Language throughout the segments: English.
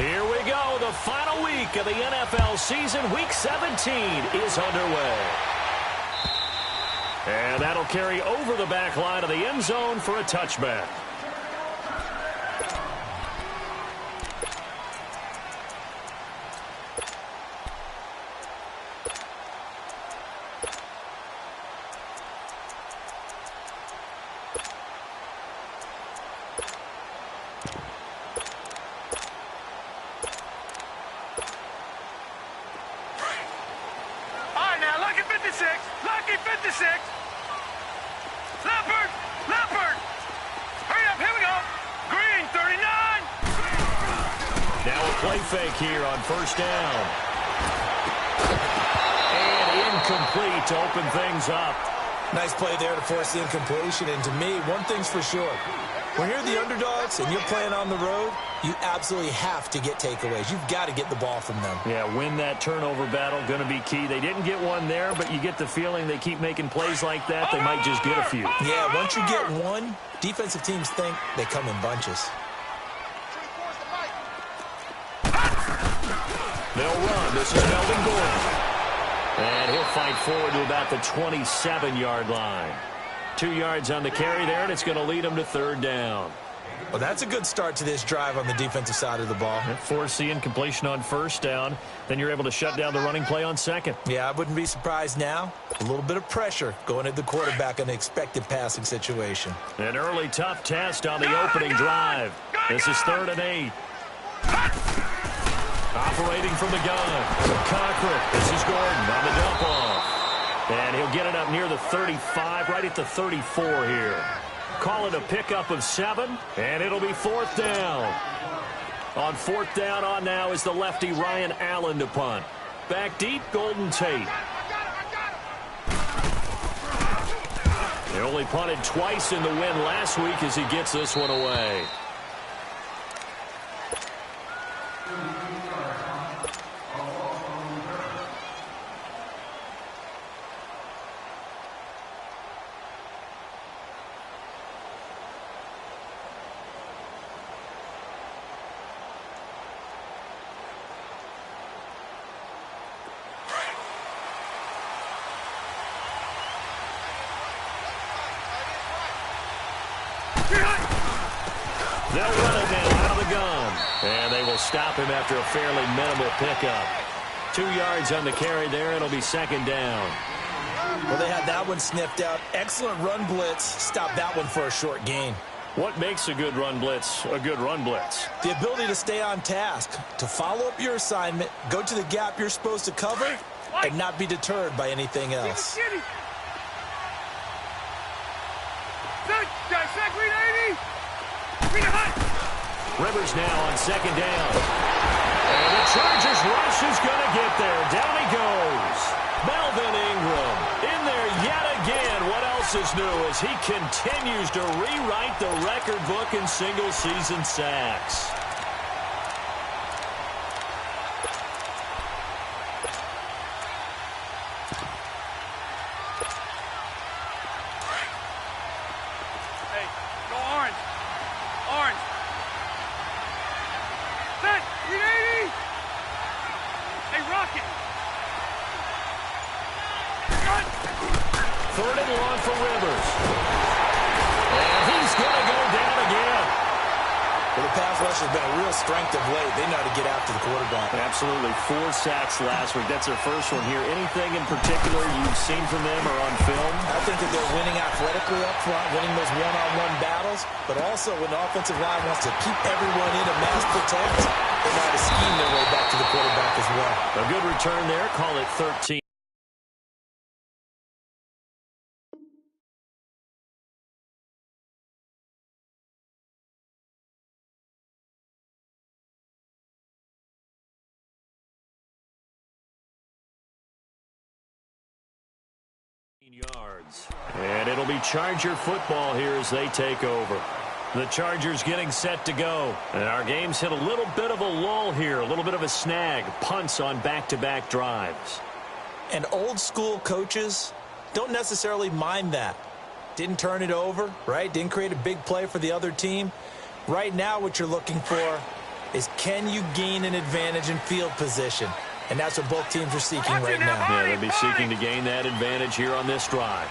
Here we go. The final week of the NFL season. Week 17 is underway. And that'll carry over the back line of the end zone for a touchback. Lucky 56. Leopard. Hurry up, here we go. Green 39. Now a play fake here on first down. And incomplete to open things up. Nice play there to force the incompletion. And to me, one thing's for sure. When you're the underdogs and you're playing on the road, you absolutely have to get takeaways. You've got to get the ball from them. Yeah, win that turnover battle, going to be key. They didn't get one there, but you get the feeling they keep making plays like that, they might just get a few. Yeah, once you get one, defensive teams think they come in bunches. They'll run. This is Melvin Gordon. And he'll fight forward to about the 27-yard line. 2 yards on the carry there, and it's going to lead him to third down. Well, that's a good start to this drive on the defensive side of the ball. Force the incompletion on first down. Then you're able to shut down the running play on second. Yeah, I wouldn't be surprised now. A little bit of pressure going at the quarterback in an expected passing situation. An early tough test on the opening drive. This is 3rd and 8. Operating from the gun. Cochran. This is Gordon on the dump off. And he'll get it up near the 35, right at the 34 here. Call it a pickup of 7, and it'll be 4th down. On 4th down on now is the lefty Ryan Allen to punt. Back deep, Golden Tate. He only punted twice in the win last week as he gets this one away. They'll run it now out of the gun. And they will stop him after a fairly minimal pickup. 2 yards on the carry there. It'll be 2nd down. Well, they had that one sniffed out. Excellent run blitz. Stop that one for a short gain. What makes a good run blitz a good run blitz? The ability to stay on task, to follow up your assignment, go to the gap you're supposed to cover, and not be deterred by anything else. Rivers now on 2nd down. And the Chargers rush is going to get there. Down he goes. Melvin Ingram in there yet again. What else is new as he continues to rewrite the record book in single-season sacks. Hey, go orange. Orange. Set. 380. Hey, Rocket. 3rd and long for Rivers. And he's going to go down again. Well, the pass rush has been a real strength of late. They know how to get after the quarterback. Absolutely. 4 sacks last week. That's their first one here. Anything in particular you've seen from them or on film? I think that they're winning athletically up front, winning those one-on-one battles, but also when the offensive line wants to keep everyone in and mass protect, they know how to scheme their way back to the quarterback as well. A good return there. Call it 13. Yards. And it'll be Charger football here as they take over. The Chargers getting set to go. And our game's hit a little bit of a lull here, a little bit of a snag. Punts on back-to-back drives. And old-school coaches don't necessarily mind that. Didn't turn it over, right? Didn't create a big play for the other team. Right now what you're looking for is can you gain an advantage in field position? And that's what both teams are seeking right now. Yeah, they'll be seeking to gain that advantage here on this drive.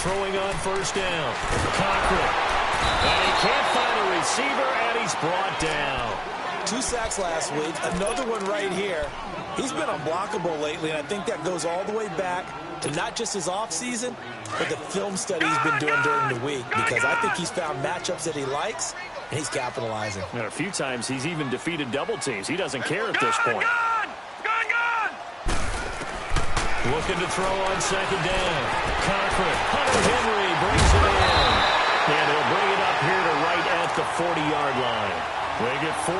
Throwing on first down. Cochran. And he can't find a receiver, and he's brought down. 2 sacks last week, another one right here. He's been unblockable lately, and I think that goes all the way back to not just his offseason, but the film study he's been doing during the week, because I think he's found matchups that he likes, and he's capitalizing. And a few times he's even defeated double teams. He doesn't care at this point. Looking to throw on second down. Cochran. Hunter Henry brings it in. And he'll bring it up here to right at the 40-yard line. They get 14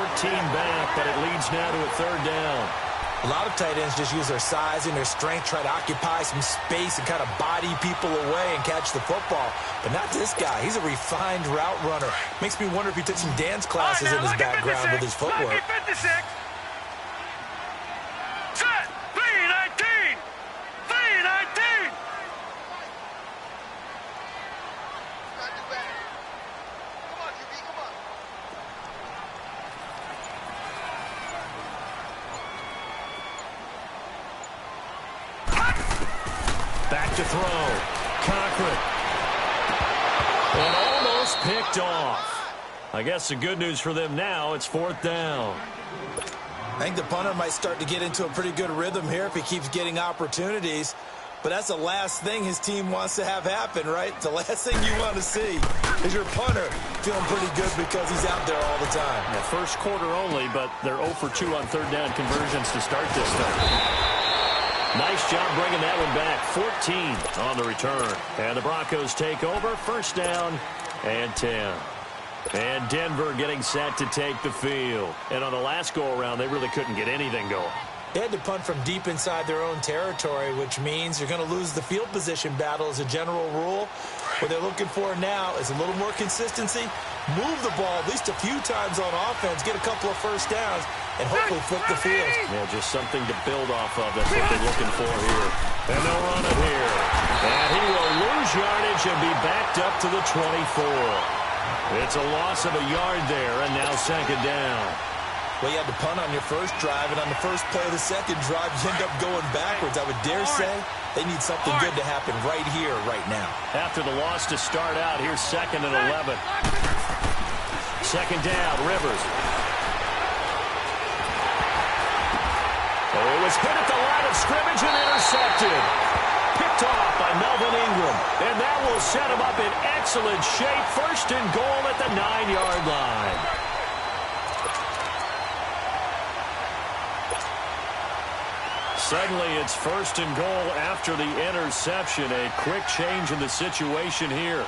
back, but it leads now to a third down. A lot of tight ends just use their size and their strength, try to occupy some space and kind of body people away and catch the football. But not this guy. He's a refined route runner. Makes me wonder if he took some dance classes in his background with his footwork. Back to throw. Cochran. And almost picked off. I guess the good news for them now, it's fourth down. I think the punter might start to get into a pretty good rhythm here if he keeps getting opportunities. But that's the last thing his team wants to have happen, right? The last thing you want to see is your punter feeling pretty good because he's out there all the time. Yeah, first quarter only, but they're 0 for 2 on third down conversions to start this thing. Nice job bringing that one back. 14 on the return. And the Broncos take over. First down and 10. And Denver getting set to take the field. And on the last go-around, they really couldn't get anything going. They had to punt from deep inside their own territory, which means you're going to lose the field position battle as a general rule. What they're looking for now is a little more consistency, move the ball at least a few times on offense, get a couple of first downs, and hopefully flip the field. Yeah, just something to build off of. That's what they're looking for here. And they'll run it here. And he will lose yardage and be backed up to the 24. It's a loss of a yard there, and now second down. Well, you had to punt on your first drive, and on the first play of the second drive, you end up going backwards. I would dare say they need something good to happen right here, right now. After the loss to start out, here's second and 11. Second down, Rivers. Oh, it was hit at the line of scrimmage and intercepted. Picked off by Melvin Ingram. And that will set him up in excellent shape. First and goal at the 9-yard line. Suddenly, it's first and goal after the interception. A quick change in the situation here.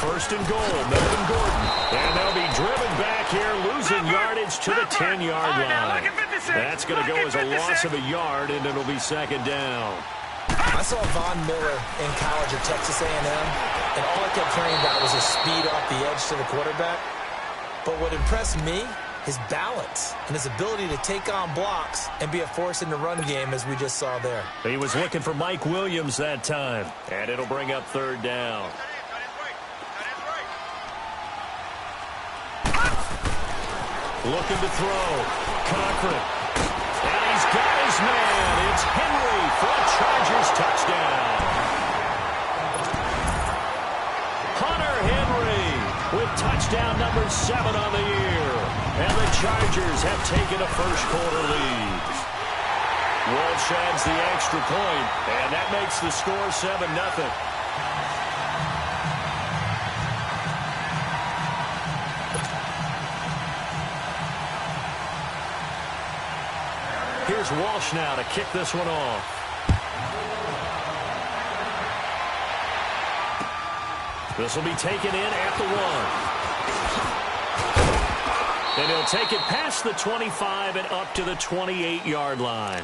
First and goal, Melvin Gordon. And they'll be driven back here, losing yardage to the 10-yard line. That's going to go as a loss of a yard, and it'll be second down. I saw Von Miller in college at Texas A&M, and all I kept hearing about was his speed off the edge to the quarterback. But what impressed me, his balance and his ability to take on blocks and be a force in the run game, as we just saw there. He was looking for Mike Williams that time, and it'll bring up third down. Looking to throw. Cochran. And he's got his man. It's Henry for a Chargers touchdown. Hunter Henry with touchdown number 7 on the year. And the Chargers have taken a first-quarter lead. Walsh adds the extra point, and that makes the score 7-0. Here's Walsh now to kick this one off. This will be taken in at the 1. And he'll take it past the 25 and up to the 28-yard line.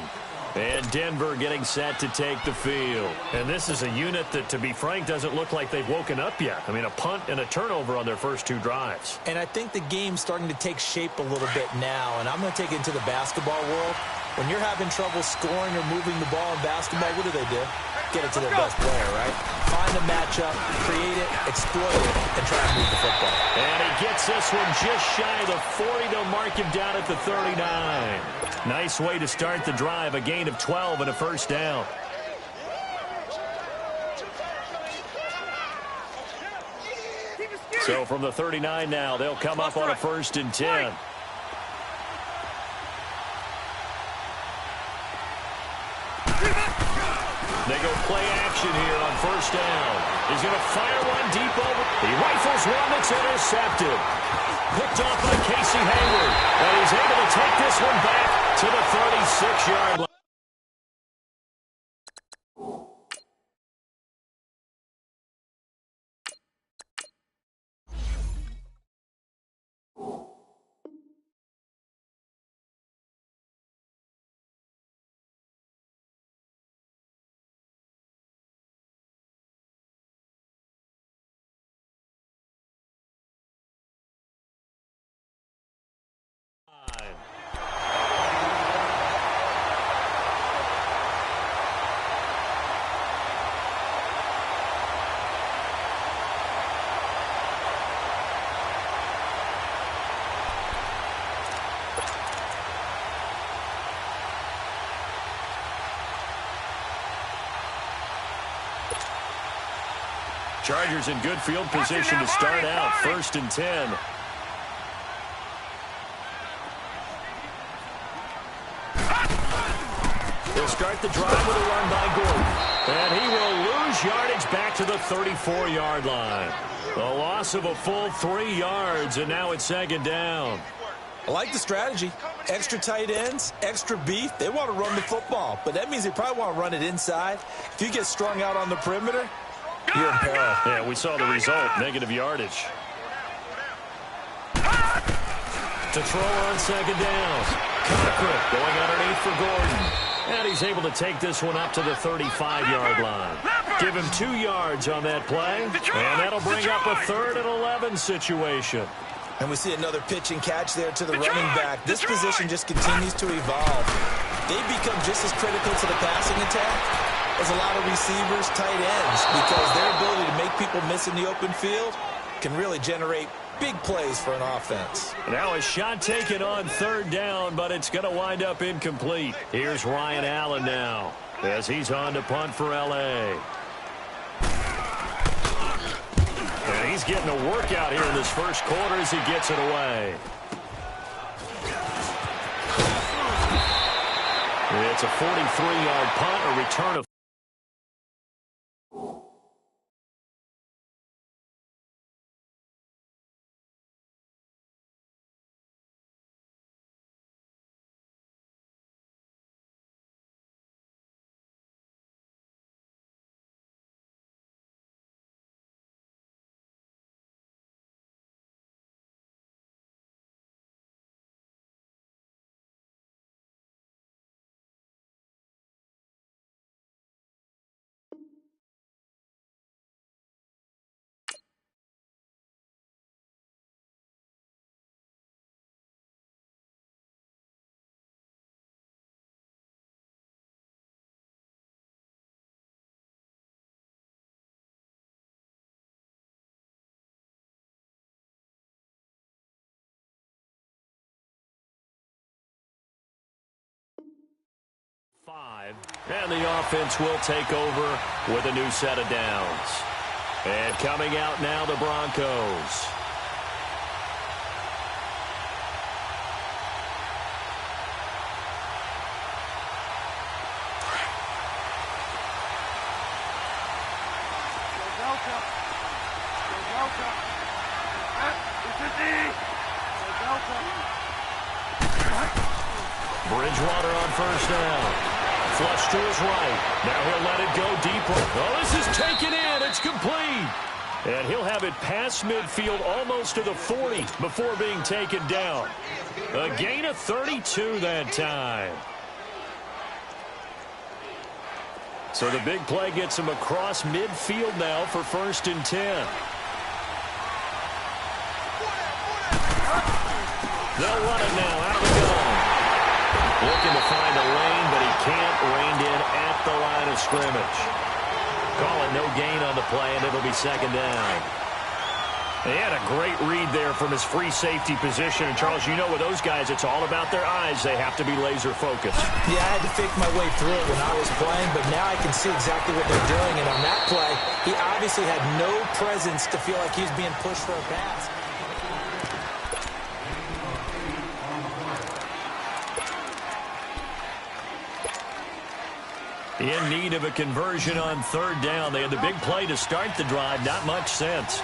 And Denver getting set to take the field. And this is a unit that, to be frank, doesn't look like they've woken up yet. I mean, a punt and a turnover on their first 2 drives. And I think the game's starting to take shape a little bit now. And I'm going to take it into the basketball world. When you're having trouble scoring or moving the ball in basketball, what do? get it to their best player, right? Find the matchup, create it, exploit it, and try and move the football. And he gets this one just shy of the 40. They'll mark him down at the 39. Nice way to start the drive, a gain of 12 and a first down. So from the 39 now, they'll come up on a 1st and 10. They go play action here on 1st down. He's going to fire one deep over. He rifles one that's intercepted. Picked off by Casey Hayward. And he's able to take this one back to the 36-yard line. Chargers in good field position to start out. 1st and 10. He'll start the drive with a run by Gordon. And he will lose yardage back to the 34-yard line. A loss of a full 3 yards, and now it's 2nd down. I like the strategy. Extra tight ends, extra beef. They want to run the football, but that means they probably want to run it inside. If you get strung out on the perimeter, you're in peril. Yeah, we saw the result, negative yardage. To throw on 2nd down. Cochran going underneath for Gordon. And he's able to take this one up to the 35-yard line. Give him 2 yards on that play. And that'll bring up a 3rd and 11 situation. And we see another pitch and catch there to the running back. This position just continues to evolve. They become just as critical to the passing attack as a lot of receivers, tight ends, because their ability to make people miss in the open field can really generate big plays for an offense. Now a shot taken on 3rd down, but it's going to wind up incomplete. Here's Ryan Allen now as he's on to punt for L.A. And he's getting a workout here in this 1st quarter as he gets it away. It's a 43-yard punt, a return of five. And the offense will take over with a new set of downs. And coming out now, the Broncos. Bridgewater on 1st down. Flush to his right. Now he'll let it go deeper. Oh, this is taken in. It's complete. And he'll have it past midfield almost to the 40 before being taken down. A gain of 32 that time. So the big play gets him across midfield now for 1st and 10. They'll run it now out of the gun. Looking to find a lane, but he can't. Reined in at the line of scrimmage. Call it no gain on the play, and it'll be second down. He had a great read there from his free safety position. And, Charles, you know with those guys, it's all about their eyes. They have to be laser-focused. Yeah, I had to fake my way through it when I was playing, but now I can see exactly what they're doing. And on that play, he obviously had no presence to feel like he was being pushed for a pass. In need of a conversion on third down. They had the big play to start the drive. Not much sense.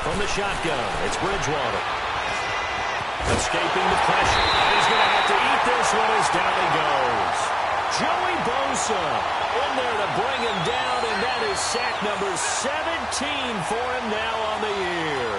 From the shotgun, it's Bridgewater. Escaping the pressure. He's going to have to eat this one as down he goes. Joey Bosa in there to bring him down, and that is sack number 17 for him now on the year.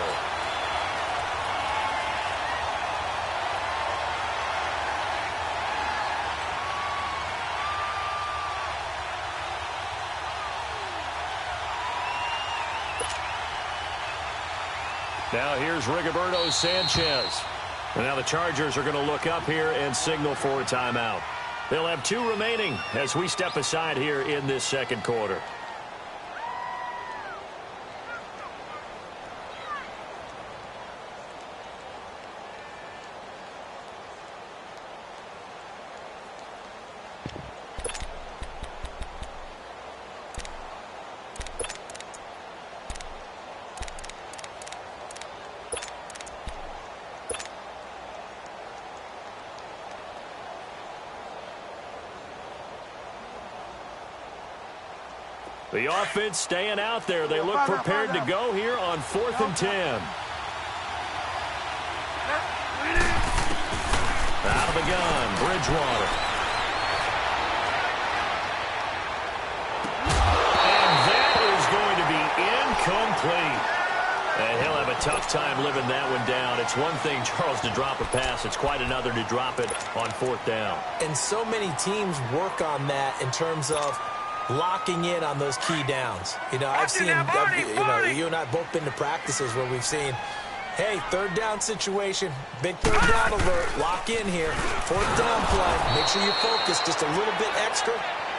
Now here's Rigoberto Sanchez. And now the Chargers are going to look up here and signal for a timeout. They'll have 2 remaining as we step aside here in this second quarter. The offense staying out there. They look prepared to go here on 4th and 10. Out of the gun, Bridgewater. And that is going to be incomplete. And he'll have a tough time living that one down. It's one thing, Charles, to drop a pass. It's quite another to drop it on 4th down. And so many teams work on that in terms of locking in on those key downs. You know, I've seen, you and I have both been to practices where we've seen, hey, 3rd down situation, big 3rd down alert, lock in here, 4th down play, make sure you focus just a little bit extra.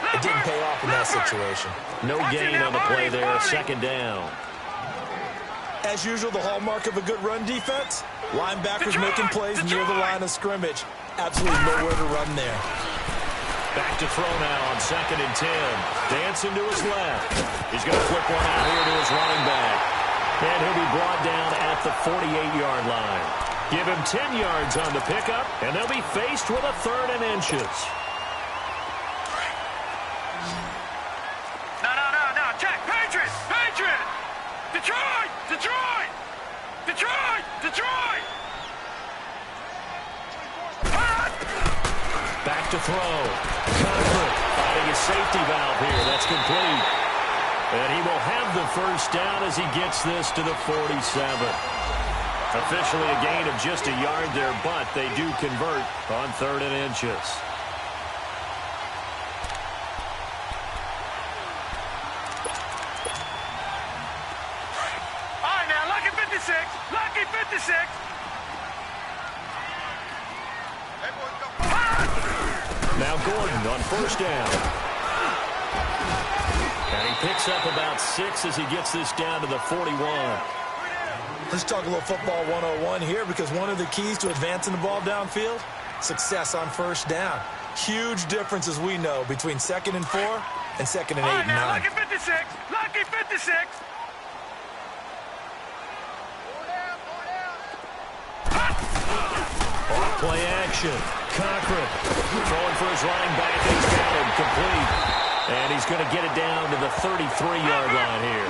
It didn't pay off in that situation. No gain on the play there, 2nd down. As usual, the hallmark of a good run defense, linebackers making plays near the line of scrimmage. Absolutely nowhere to run there. Back to throw now on 2nd and 10. Dancing to his left. He's going to flip one out here to his running back. And he'll be brought down at the 48-yard line. Give him 10 yards on the pickup, and they'll be faced with a 3rd and inches. No. Check. Patriots. Detroit. Back to throw. Conklin finding a safety valve here. That's complete. And he will have the 1st down as he gets this to the 47. Officially a gain of just a yard there, but they do convert on 3rd and inches. All right, now, lucky 56. Now Gordon on 1st down. And he picks up about 6 as he gets this down to the 41. Let's talk a little football 101 here, because one of the keys to advancing the ball downfield, success on 1st down. Huge difference, as we know, between 2nd and 4 and 2nd and 8 and 9. Lucky 56. Off play action. Cochran throwing for his running back, and he's got him complete. And he's going to get it down to the 33-yard line here.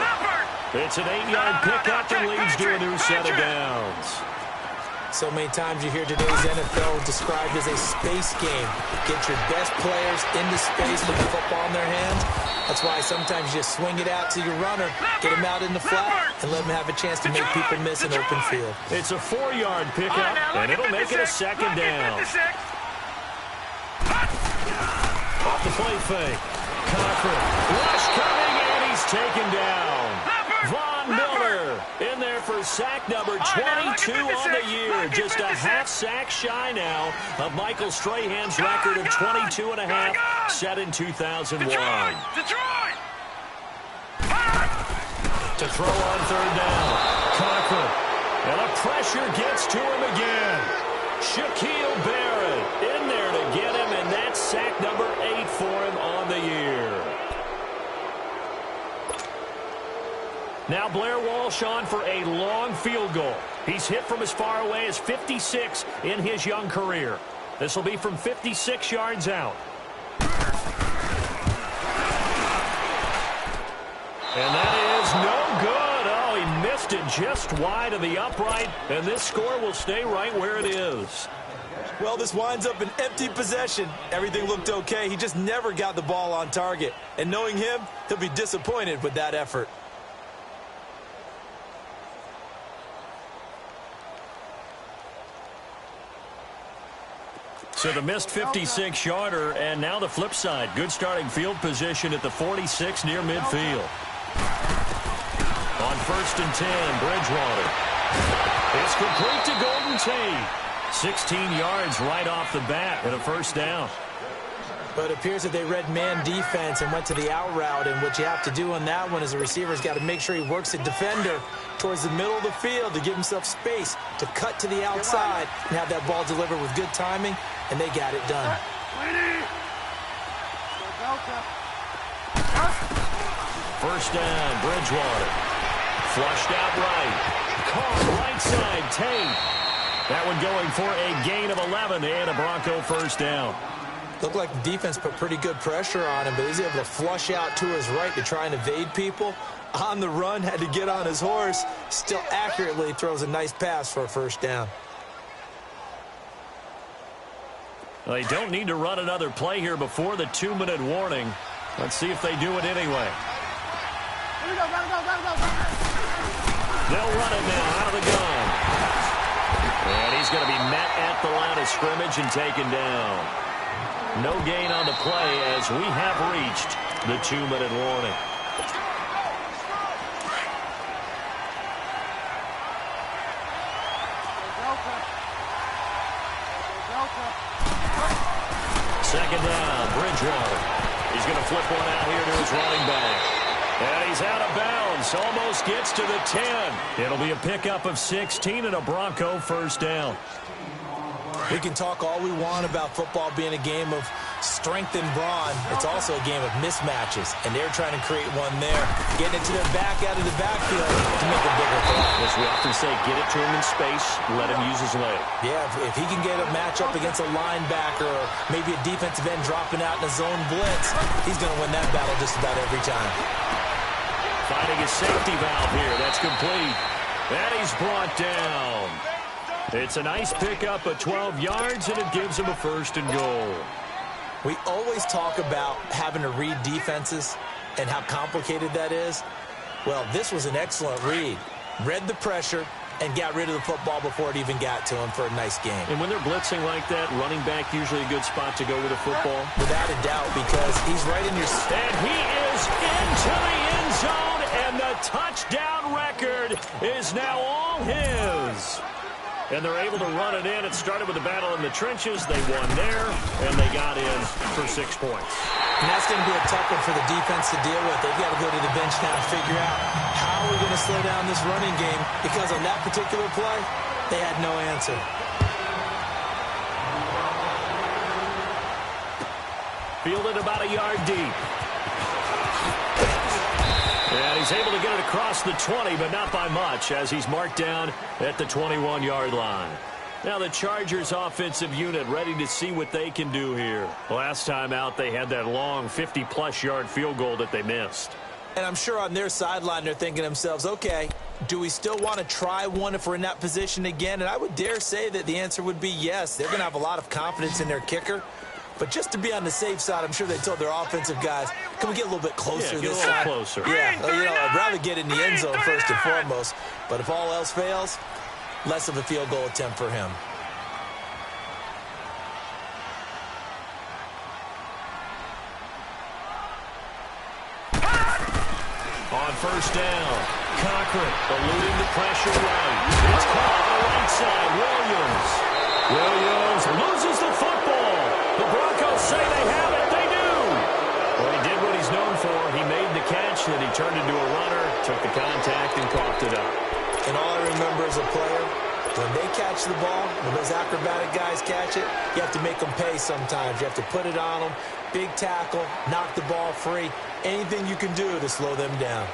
It's an 8-yard pickup and leads to a new set of downs. So many times you hear today's NFL described as a space game. Get your best players into space with the football in their hands. That's why sometimes you just swing it out to your runner, get him out in the flat, and let him have a chance to make people miss an open field. It's a 4-yard pickup, and it'll make it a 2nd down. Off the play fake. Cochran. Rush coming, and he's taken down. Von Miller in there for sack number 22 on the year. Just a half sack shy now of Michael Strahan's record of 22 and a half set in 2001. Detroit! To throw on third down. Cochran. And the pressure gets to him again. Shaquille Barrett in there to get him, and that's sack number 8 for him on the year. Now Blair Walsh on for a long field goal. He's hit from as far away as 56 in his young career. This will be from 56 yards out. And that is no good. Oh, he missed it just wide of the upright, and this score will stay right where it is. Well, this winds up an empty possession. Everything looked okay. He just never got the ball on target. And knowing him, he'll be disappointed with that effort. So the missed 56-yarder, and now the flip side. Good starting field position at the 46 near midfield. On 1st and 10, Bridgewater. It's complete to Golden Tate. 16 yards right off the bat and a first down. But it appears that they read man defense and went to the out route, and what you have to do on that one is the receiver's got to make sure he works the defender towards the middle of the field to give himself space to cut to the outside and have that ball delivered with good timing, and they got it done. First down, Bridgewater. Flushed out right. Caught right side, Tate. That one going for a gain of 11 and a Bronco first down. Looked like the defense put pretty good pressure on him, but he's able to flush out to his right to try and evade people. On the run, had to get on his horse. Still accurately throws a nice pass for a first down. Well, they don't need to run another play here before the 2-minute warning. Let's see if they do it anyway. They'll run it now out of the gun. And he's going to be met at the line of scrimmage and taken down. No gain on the play as we have reached the 2-minute warning. Second down, Bridgewater. He's going to flip one out here to his running back. And he's out of bounds. Almost gets to the 10. It'll be a pickup of 16 and a Bronco first down. We can talk all we want about football being a game of strength and brawn. It's also a game of mismatches, and they're trying to create one there. Getting it to their back out of the backfield to make a bigger play. As we often say, get it to him in space, let him use his leg. Yeah, if he can get a matchup against a linebacker or maybe a defensive end dropping out in a zone blitz, he's going to win that battle just about every time. Finding his safety valve here. That's complete. And he's brought down. It's a nice pickup of 12 yards, and it gives him a first and goal. We always talk about having to read defenses and how complicated that is. Well, this was an excellent read. Read the pressure and got rid of the football before it even got to him for a nice game. And when they're blitzing like that, running back usually a good spot to go with a football? Without a doubt, because he's right in your... And he is into the end zone, and the touchdown record is now all his. And they're able to run it in. It started with a battle in the trenches. They won there, and they got in for 6 points. And that's going to be a tough one for the defense to deal with. They've got to go to the bench now and figure out how are we going to slow down this running game, because on that particular play, they had no answer. Fielded about a yard deep. And he's able to get it across the 20, but not by much, as he's marked down at the 21-yard line. Now the Chargers offensive unit ready to see what they can do here. Last time out, they had that long 50-plus yard field goal that they missed. And I'm sure on their sideline they're thinking to themselves, okay, do we still want to try one if we're in that position again? And I would dare say that the answer would be yes. They're going to have a lot of confidence in their kicker. But just to be on the safe side, I'm sure they told their offensive guys, can we get a little bit closer this time? Closer. Yeah, I'd rather get in the end zone first and foremost. But if all else fails, less of a field goal attempt for him. On first down, Cochran eluding the pressure right. It's caught on the right side. Williams loses the football. The Broncos say they have it. They do. Well, he did what he's known for. He made the catch, and he turned into a runner, took the contact, and coughed it up. And all I remember as a player, when they catch the ball, when those acrobatic guys catch it, you have to make them pay sometimes. You have to put it on them, big tackle, knock the ball free, anything you can do to slow them down.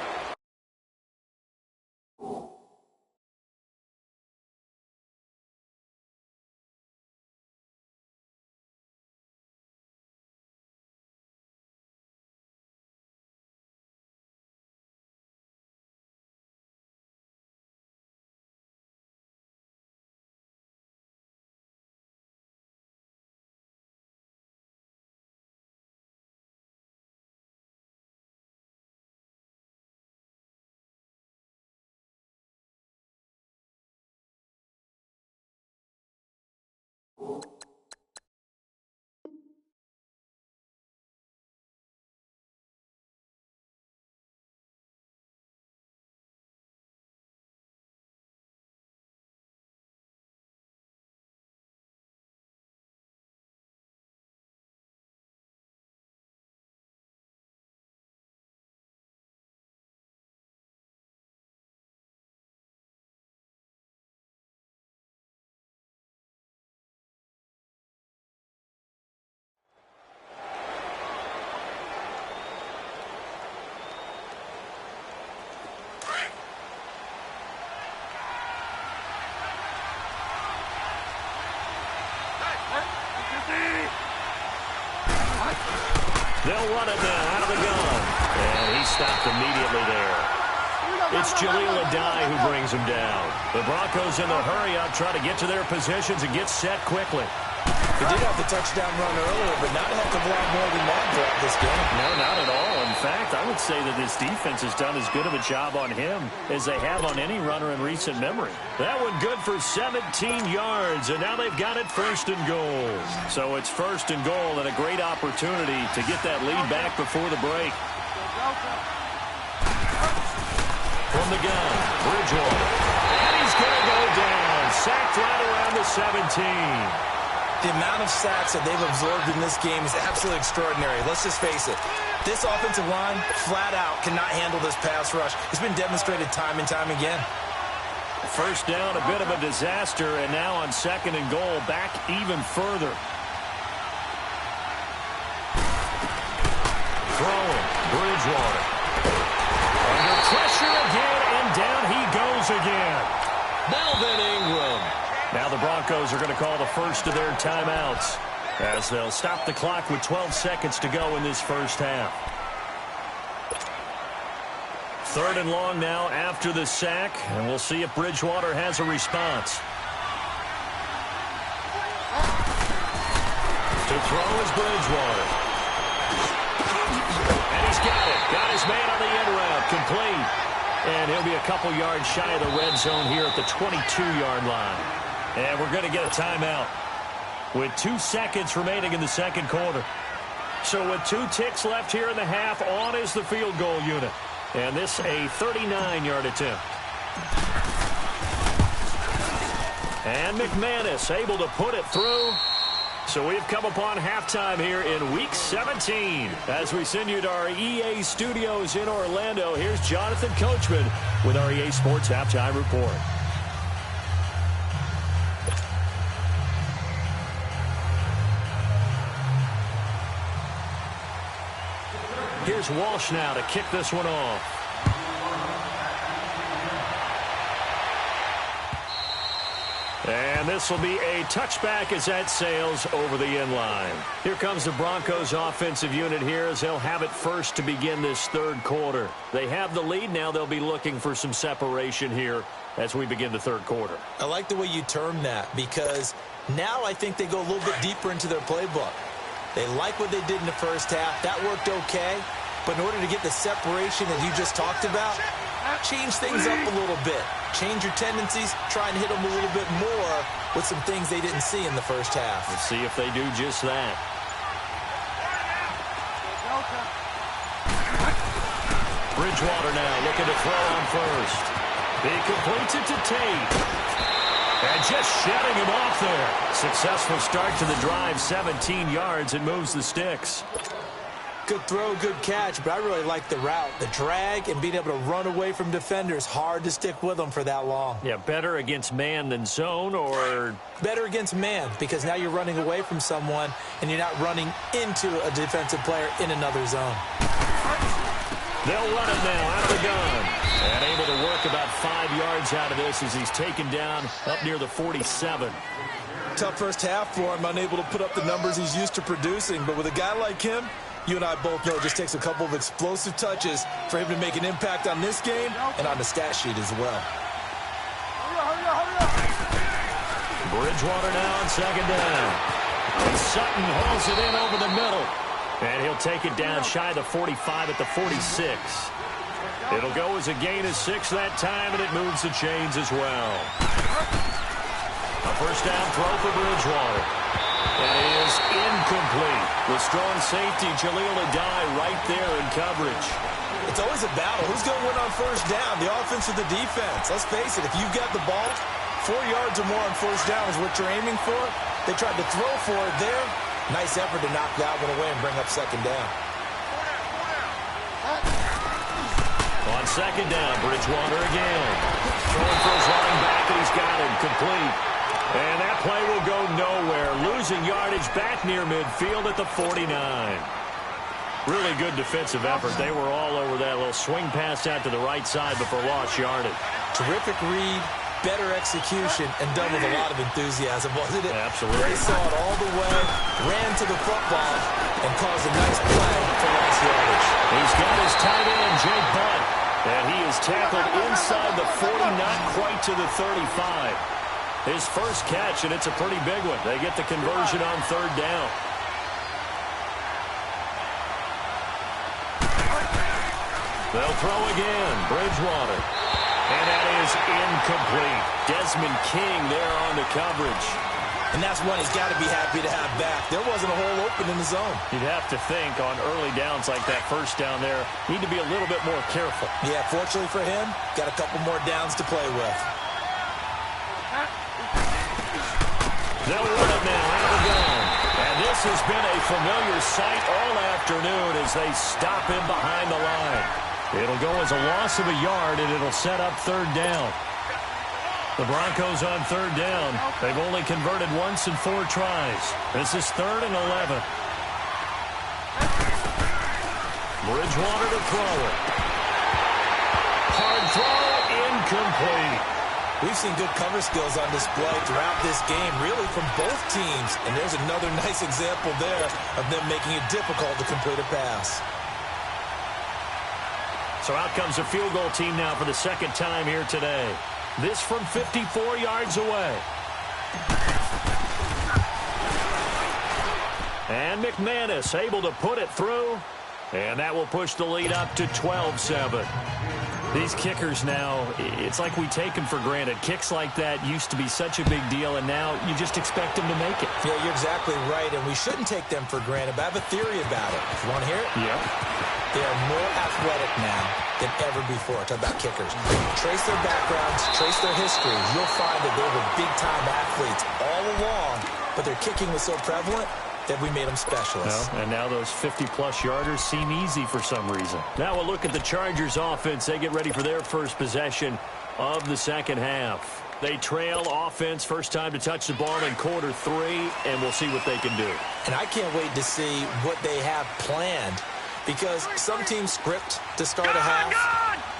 They'll run it now out of the gun. And he stopped immediately there. It's Jaleel Adai who brings him down. The Broncos in the hurry-up try to get to their positions and get set quickly. He did have the touchdown run earlier, but not a heck of a lot more than that throughout this game. No, not at all. In fact, I would say that this defense has done as good of a job on him as they have on any runner in recent memory. That one good for 17 yards, and now they've got it first and goal. So it's first and goal and a great opportunity to get that lead back before the break. From the gun, Bridgewater. And he's going to go down. Sacked right around the 17. The amount of sacks that they've absorbed in this game is absolutely extraordinary. Let's just face it. This offensive line, flat out, cannot handle this pass rush. It's been demonstrated time and time again. First down, a bit of a disaster, and now on second and goal, back even further. Throwing, Bridgewater. Under pressure again, and down he goes again. Melvin Ingram. Now the Broncos are going to call the first of their timeouts as they'll stop the clock with 12 seconds to go in this first half. Third and long now after the sack, and we'll see if Bridgewater has a response. To throw is Bridgewater. And he's got it. Got his man on the end route. Complete. And he'll be a couple yards shy of the red zone here at the 22-yard line. And we're going to get a timeout with 2 seconds remaining in the second quarter. So with 2 ticks left here in the half, on is the field goal unit. And this a 39-yard attempt. And McManus able to put it through. So we've come upon halftime here in Week 17. As we send you to our EA studios in Orlando, here's Jonathan Coachman with our EA Sports Halftime Report. Here's Walsh now to kick this one off. And this will be a touchback as that sails over the end line. Here comes the Broncos offensive unit here as they'll have it first to begin this third quarter. They have the lead. Now they'll be looking for some separation here as we begin the third quarter. I like the way you termed that because now I think they go a little bit deeper into their playbook. They like what they did in the first half. That worked okay. But in order to get the separation that you just talked about, change things up a little bit. Change your tendencies. Try and hit them a little bit more with some things they didn't see in the first half. Let's see if they do just that. Bridgewater now looking to throw on first. He completes it to Tate. And just shutting him off there. Successful start to the drive, 17 yards, and moves the sticks. Good throw, good catch, but I really like the route. The drag and being able to run away from defenders, hard to stick with them for that long. Yeah, better against man than zone, or? Better against man, because now you're running away from someone and you're not running into a defensive player in another zone. They'll run it now out of the gun. And able to work about 5 yards out of this as he's taken down up near the 47. Tough first half for him, unable to put up the numbers he's used to producing. But with a guy like him, you and I both know it just takes a couple of explosive touches for him to make an impact on this game and on the stat sheet as well. Bridgewater now on second down. And Sutton hauls it in over the middle. And he'll take it down shy of the 45 at the 46. It'll go as a gain of 6 that time, and it moves the chains as well. A first down throw for Bridgewater. And it is incomplete. The strong safety, Jaleel Adai, right there in coverage. It's always a battle. Who's going to win on first down, the offense or the defense? Let's face it, if you've got the ball, 4 yards or more on first down is what you're aiming for. They tried to throw for it there. Nice effort to knock that one away and bring up second down. On second down, Bridgewater again. Throwing for his running back, and he's got him complete. And that play will go nowhere. Losing yardage back near midfield at the 49. Really good defensive effort. They were all over that little swing pass out to the right side before lost yardage. Terrific read, better execution, and done with a lot of enthusiasm, wasn't it? Absolutely. They saw it all the way, ran to the football, and caused a nice play for lost yardage. He's got his tight end, Jake Butt. And he is tackled inside the 40, not quite to the 35. His first catch, and it's a pretty big one. They get the conversion on third down. They'll throw again. Bridgewater. And that is incomplete. Desmond King there on the coverage. And that's one he's got to be happy to have back. There wasn't a hole open in the zone. You'd have to think on early downs like that first down there, need to be a little bit more careful. Yeah, fortunately for him, got a couple more downs to play with. They'll run it now out of the gun. And this has been a familiar sight all afternoon as they stop him behind the line. It'll go as a loss of a yard, and it'll set up third down. The Broncos on third down. They've only converted once in 4 tries. This is 3rd and 11. Bridgewater to throw it. Hard throw, incomplete. We've seen good cover skills on display throughout this game, really from both teams. And there's another nice example there of them making it difficult to complete a pass. So out comes a field goal team now for the second time here today. This from 54 yards away. And McManus able to put it through. And that will push the lead up to 12-7. These kickers now, it's like we take them for granted. Kicks like that used to be such a big deal, and now you just expect them to make it. Yeah, you're exactly right, and we shouldn't take them for granted, but I have a theory about it. You want to hear it? Yep. They are more athletic now than ever before. Talk about kickers. Trace their backgrounds, trace their histories. You'll find that they were big-time athletes all along, but their kicking was so prevalent that we made them specialists. Well, and now those 50-plus yarders seem easy for some reason. Now we'll look at the Chargers offense. They get ready for their first possession of the second half. They trail offense, first time to touch the ball in quarter 3, and we'll see what they can do. And I can't wait to see what they have planned, because some teams script to start a half.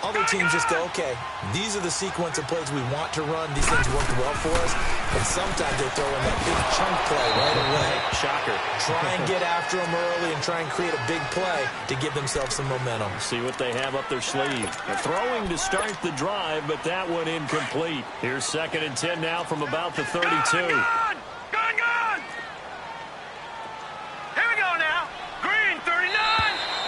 Other teams just go, okay, these are the sequence of plays we want to run. These things work well for us. And sometimes they throw in that big chunk play right away. Shocker. Try and get after them early and try and create a big play to give themselves some momentum. See what they have up their sleeve. They're throwing to start the drive, but that one incomplete. Here's 2nd and 10 now from about the 32. Gone! Here we go now. Green 39.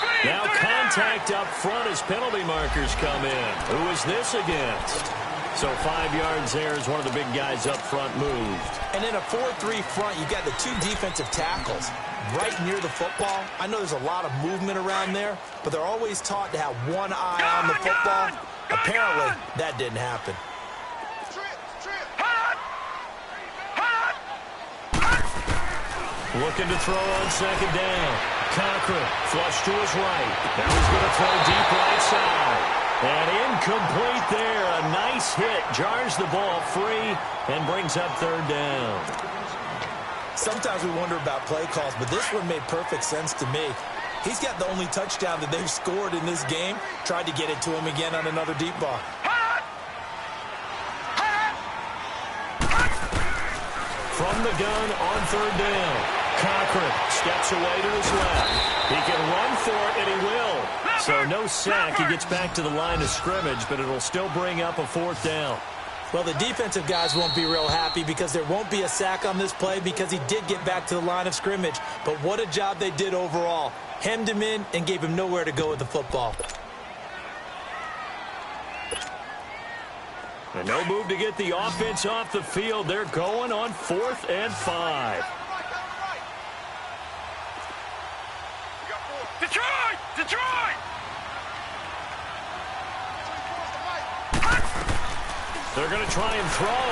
Green Now 39. contact up front as penalty markers come in. Who is this against? So 5 yards there as one of the big guys up front moved. And in a 4-3 front, you've got the 2 defensive tackles. right near the football. I know there's a lot of movement around there, but they're always taught to have one eye on the football. Apparently, that didn't happen. Looking to throw on second down. Cochran flush to his right. Now he's going to throw deep right side. And incomplete there. A nice hit. Jars the ball free and brings up third down. Sometimes we wonder about play calls, but this one made perfect sense to me. He's got the only touchdown that they've scored in this game. Tried to get it to him again on another deep ball. From the gun on third down. Cochran steps away to his left. He can run for it, and he will. So no sack. He gets back to the line of scrimmage, but it'll still bring up a fourth down. Well, the defensive guys won't be real happy because there won't be a sack on this play because he did get back to the line of scrimmage. But what a job they did overall. Hemmed him in and gave him nowhere to go with the football. And no move to get the offense off the field. They're going on 4th and 5. Detroit! Detroit! They're going to try and throw.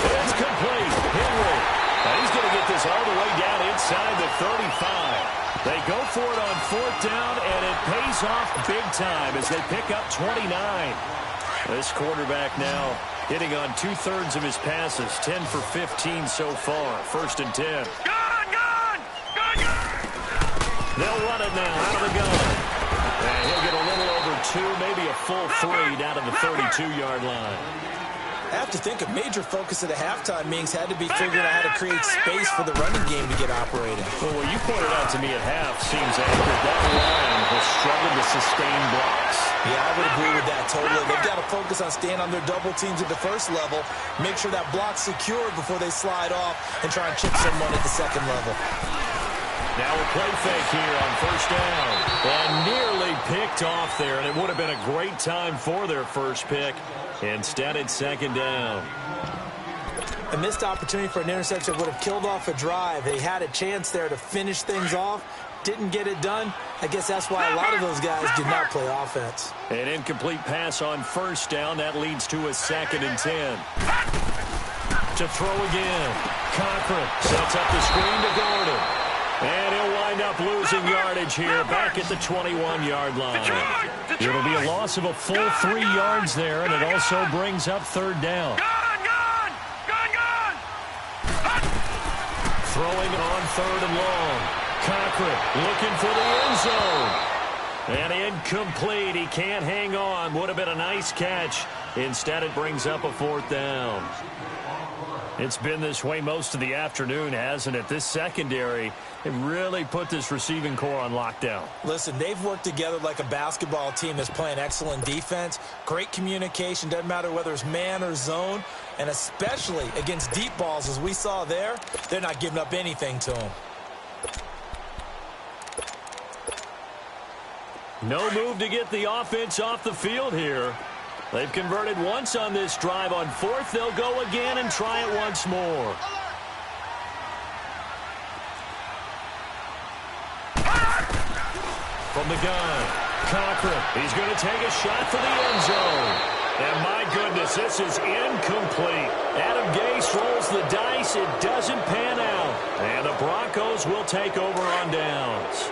It's complete. Henry. And he's going to get this all the way down inside the 35. They go for it on 4th down, and it pays off big time as they pick up 29. This quarterback now hitting on 2/3 of his passes, 10 for 15 so far. 1st and 10. Gun! Gun! Gun! Gun! They'll run it now out of the gun. And he'll get a little over 2, maybe a full 3 down to the 32-yard line. I have to think a major focus at the halftime meetings had to be figuring out how to create space for the running game to get operating. Well, what you pointed out to me at half seems accurate. That line has struggled to sustain blocks. Yeah, I would agree with that totally. They've got to focus on staying on their double teams at the first level, make sure that block's secured before they slide off and try and chip someone at the second level. Now a play fake here on 1st down. And nearly picked off there, and it would have been a great time for their first pick. Instead, it's 2nd down. A missed opportunity for an interception would have killed off a drive. They had a chance there to finish things off. Didn't get it done. I guess that's why a lot of those guys did not play offense. An incomplete pass on 1st down. That leads to a 2nd and 10. To throw again. Cochran sets up the screen to Gordon. And he'll wind up losing yardage here back at the 21-yard line. It'll be a loss of a full 3 yards there, and it also brings up 3rd down. Throwing on 3rd and long. Cochran looking for the end zone. And incomplete. He can't hang on. Would have been a nice catch. Instead, it brings up a 4th down. It's been this way most of the afternoon, hasn't it? This secondary, it really put this receiving core on lockdown. Listen, they've worked together like a basketball team that's playing excellent defense. Great communication, doesn't matter whether it's man or zone. And especially against deep balls, as we saw there, they're not giving up anything to them. No move to get the offense off the field here. They've converted once on this drive. On 4th, they'll go again and try it once more. From the gun, Cochran. He's going to take a shot for the end zone. And my goodness, this is incomplete. Adam Gase rolls the dice. It doesn't pan out. And the Broncos will take over on downs.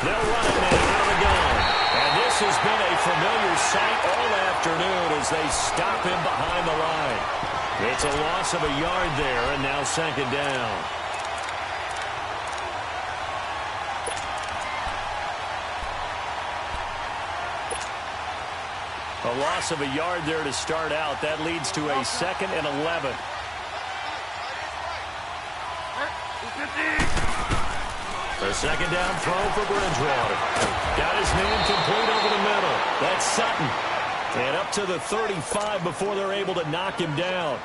They'll run it now out of the gun. And this has been a familiar sight all afternoon as they stop him behind the line. It's a loss of a yard there, and now 2nd down. A loss of a yard there to start out. That leads to a 2nd and 11. The 2nd down throw for Bridgewater. Got his man complete over the middle. That's Sutton. And up to the 35 before they're able to knock him down.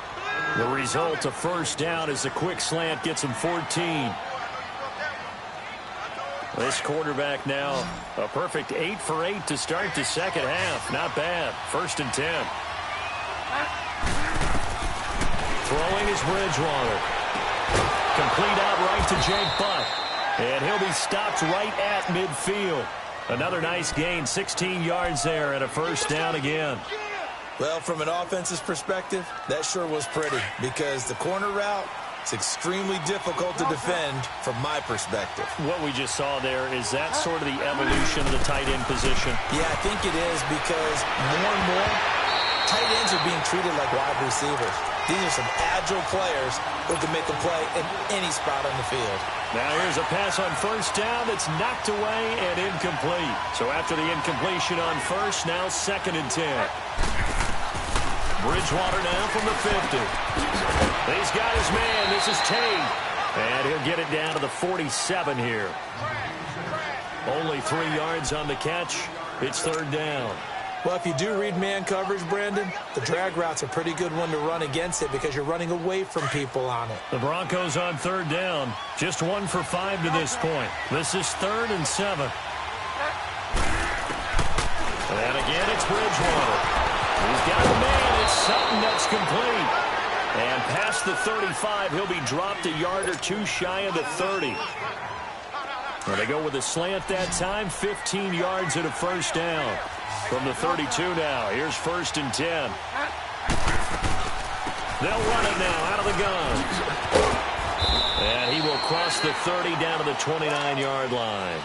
The result, a 1st down as the quick slant gets him 14. This quarterback now, a perfect 8 for 8 to start the second half. Not bad. 1st and 10. Throwing is Bridgewater. Complete out right to Jake Butt. And he'll be stopped right at midfield. Another nice gain, 16 yards there and a 1st down again. Well, from an offensive perspective, that sure was pretty because the corner route, it's extremely difficult to defend from my perspective. What we just saw there, is that sort of the evolution of the tight end position? Yeah, I think it is because more and more, tight ends are being treated like wide receivers. These are some agile players who can make a play in any spot on the field. Now here's a pass on 1st down that's knocked away and incomplete. So after the incompletion on 1st, now 2nd and 10. Bridgewater now from the 50. He's got his man. This is Tate. And he'll get it down to the 47 here. Only 3 yards on the catch. It's 3rd down. Well, if you do read man coverage, Brandon, the drag route's a pretty good one to run against it because you're running away from people on it. The Broncos on 3rd down. Just 1 for 5 to this point. This is 3rd and 7. And again, it's Bridgewater. He's got the man. It's Sutton that's complete. And past the 35, he'll be dropped a yard or 2 shy of the 30. Well, they go with a slant that time, 15 yards and a 1st down. From the 32 now, here's 1st and 10. They'll run it now out of the gun. And he will cross the 30 down to the 29-yard line.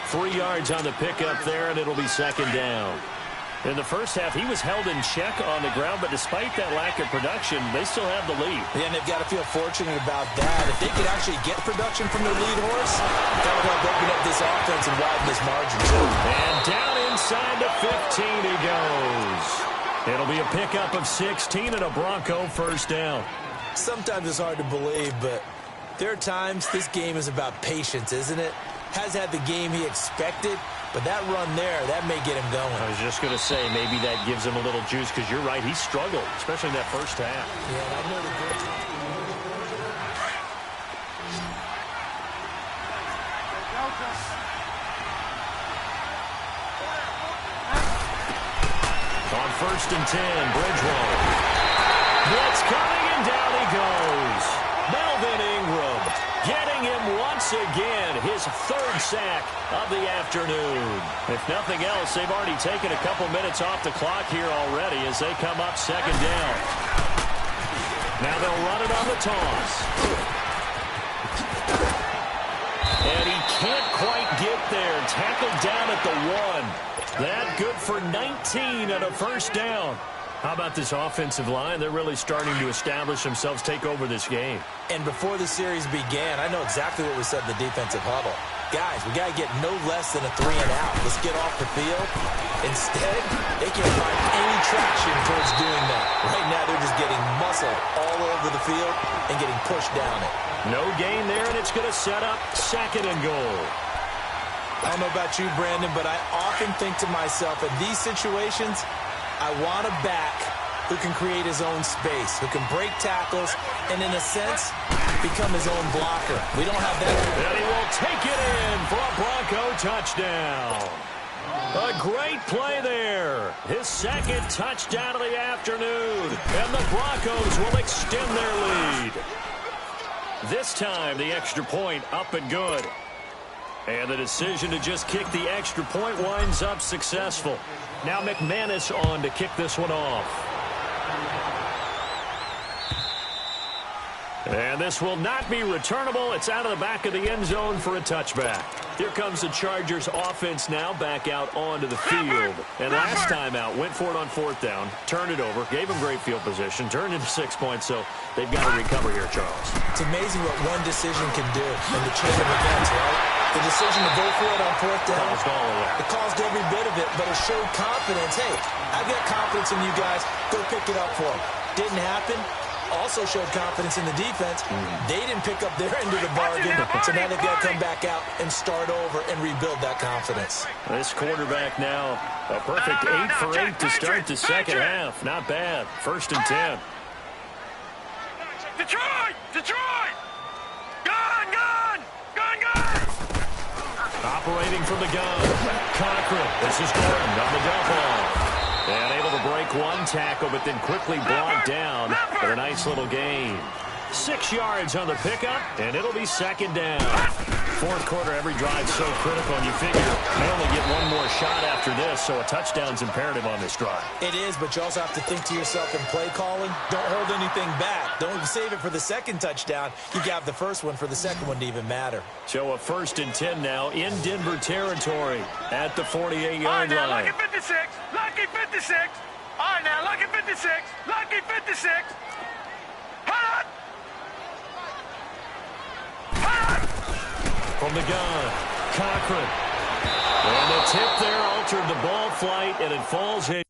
3 yards on the pickup there, and it'll be 2nd down. In the 1st half, he was held in check on the ground, but despite that lack of production, they still have the lead. Yeah, and they've got to feel fortunate about that. If they could actually get production from their lead horse, that would help open up this offense and widen this margin, too. And down inside the 15 he goes. It'll be a pickup of 16 and a Bronco 1st down. Sometimes it's hard to believe, but there are times this game is about patience, isn't it? Has had the game he expected, but that run there, that may get him going. I was just going to say, maybe that gives him a little juice, because you're right, he struggled, especially in that 1st half. Yeah, and I know the good time. On 1st and 10, Bridgewater. Blitz coming, and down he goes. Melvin Ingram getting him once again, his 3rd sack of the afternoon. If nothing else, they've already taken a couple minutes off the clock here already as they come up 2nd down. Now they'll run it on the toss. And he can't quite get there. Tackled down at the 1. That good for 19 and a 1st down. How about this offensive line? They're really starting to establish themselves, take over this game. And before the series began, I know exactly what we said in the defensive huddle. Guys, we got to get no less than a 3 and out. Let's get off the field. Instead, they can't find any traction towards doing that. Right now, they're just getting muscled all over the field and getting pushed down it. No gain there, and it's going to set up 2nd and goal. I don't know about you, Brandon, but I often think to myself, in these situations, I want a back who can create his own space, who can break tackles, and in a sense, become his own blocker. We don't have that. And he will take it in for a Bronco touchdown. A great play there. His 2nd touchdown of the afternoon. And the Broncos will extend their lead. This time, the extra point up and good. And the decision to just kick the extra point winds up successful. Now McManus on to kick this one off. And this will not be returnable. It's out of the back of the end zone for a touchback. Here comes the Chargers offense now back out onto the field. And last time out, went for it on 4th down, turned it over, gave them great field position, turned into 6 points, so they've got to recover here, Charles. It's amazing what one decision can do in the chain of events, right? The decision to go for it on 4th down, it caused every bit of it, but it showed confidence. Hey, I've got confidence in you guys. Go pick it up for them. Didn't happen. Also showed confidence in the defense. They didn't pick up their end of the bargain, so now they've got to come back out and start over and rebuild that confidence. This quarterback now, a perfect 8 for 8 to start the second half. Not bad. 1st and 10. Detroit! Detroit! Gun! Gun! Gun! Gun! Operating from the gun. Cochran. This is Gordon on the dump off. And able to break one tackle, but then quickly brought down for a nice little gain. 6 yards on the pickup, and it'll be second down. Fourth quarter, every drive so critical, and you figure they only get one more shot after this, so a touchdown's imperative on this drive. It is, but you also have to think to yourself in play calling, don't hold anything back. Don't save it for the second touchdown. You got the first one for the second one to even matter. So a 1st and 10 now in Denver territory at the 48-yard line. Lucky 56. Lucky 56. All right, now, lucky 56. Lucky 56. Hold on. From the gun, Cochran. And the tip there altered the ball flight, and it falls in.